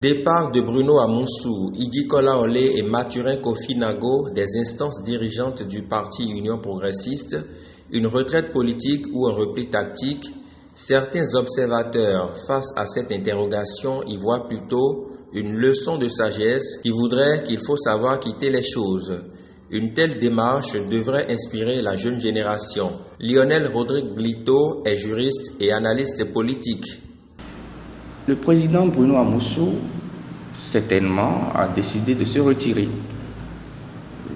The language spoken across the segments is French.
Départ de Bruno Amoussou, Idi Kolaolé et Mathurin Kofi Nago des instances dirigeantes du parti Union progressiste, une retraite politique ou un repli tactique, certains observateurs face à cette interrogation y voient plutôt une leçon de sagesse qui voudrait qu'il faut savoir quitter les choses. Une telle démarche devrait inspirer la jeune génération. Lionel Rodrigue Glito est juriste et analyste politique. Le président Bruno Amoussou, certainement, a décidé de se retirer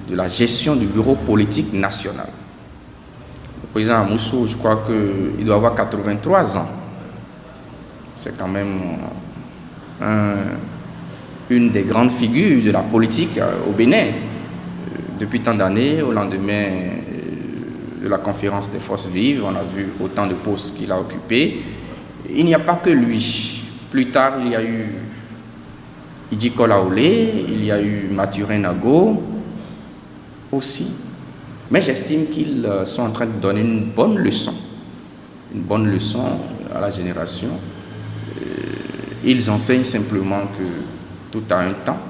de la gestion du bureau politique national. Le président Amoussou, je crois qu'il doit avoir 83 ans. C'est quand même une des grandes figures de la politique au Bénin. Depuis tant d'années, au lendemain de la conférence des forces vives, on a vu autant de postes qu'il a occupés. Il n'y a pas que lui. Plus tard, il y a eu Idi Kolaolé, il y a eu Mathurin Nago aussi. Mais j'estime qu'ils sont en train de donner une bonne leçon à la génération. Ils enseignent simplement que tout a un temps,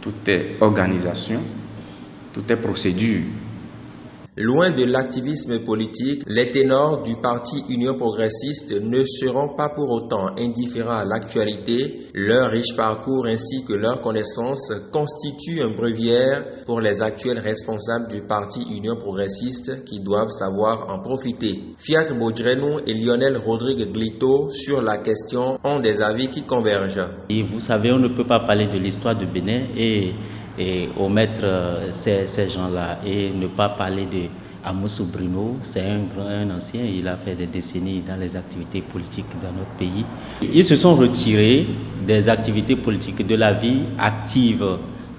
tout est organisation, tout est procédure. Loin de l'activisme politique, les ténors du parti Union progressiste ne seront pas pour autant indifférents à l'actualité. Leur riche parcours ainsi que leurs connaissances constituent un breviaire pour les actuels responsables du parti Union progressiste qui doivent savoir en profiter. Fiacre Bodrenou et Lionel Rodrigue Glito sur la question ont des avis qui convergent. Et vous savez, on ne peut pas parler de l'histoire du Bénin et omettre ces gens-là et ne pas parler de Amoussou Bruno. C'est un ancien, il a fait des décennies dans les activités politiques dans notre pays. Ils se sont retirés des activités politiques, de la vie active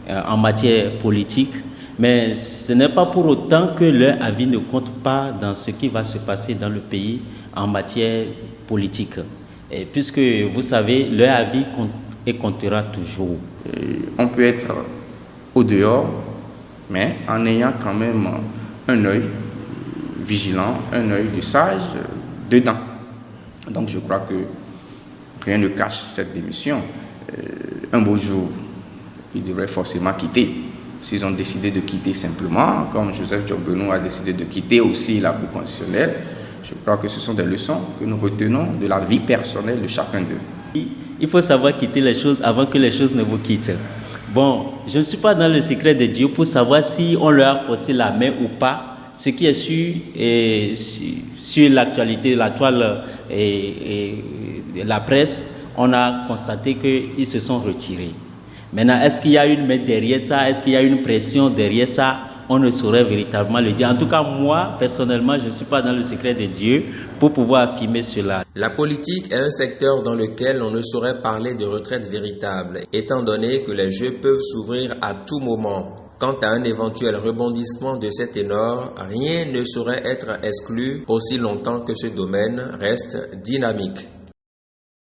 en matière politique, mais ce n'est pas pour autant que leur avis ne compte pas dans ce qui va se passer dans le pays en matière politique. Et puisque vous savez, leur avis compte et comptera toujours. On peut être au dehors, mais en ayant quand même un œil vigilant, un œil de sage dedans. Donc je crois que rien ne cache cette démission. Un beau jour, ils devraient forcément quitter. S'ils ont décidé de quitter simplement, comme Joseph Djobenou a décidé de quitter aussi la Cour constitutionnelle, je crois que ce sont des leçons que nous retenons de la vie personnelle de chacun d'eux. Il faut savoir quitter les choses avant que les choses ne vous quittent. Bon, je ne suis pas dans le secret de Dieu pour savoir si on leur a forcé la main ou pas. Ce qui est sûr, sur l'actualité, la toile et la presse, on a constaté qu'ils se sont retirés. Maintenant, est-ce qu'il y a une main derrière ça? Est-ce qu'il y a une pression derrière ça? On ne saurait véritablement le dire. En tout cas, moi, personnellement, je ne suis pas dans le secret de Dieu pour pouvoir affirmer cela. La politique est un secteur dans lequel on ne saurait parler de retraite véritable, étant donné que les jeux peuvent s'ouvrir à tout moment. Quant à un éventuel rebondissement de ces ténors, rien ne saurait être exclu aussi longtemps que ce domaine reste dynamique.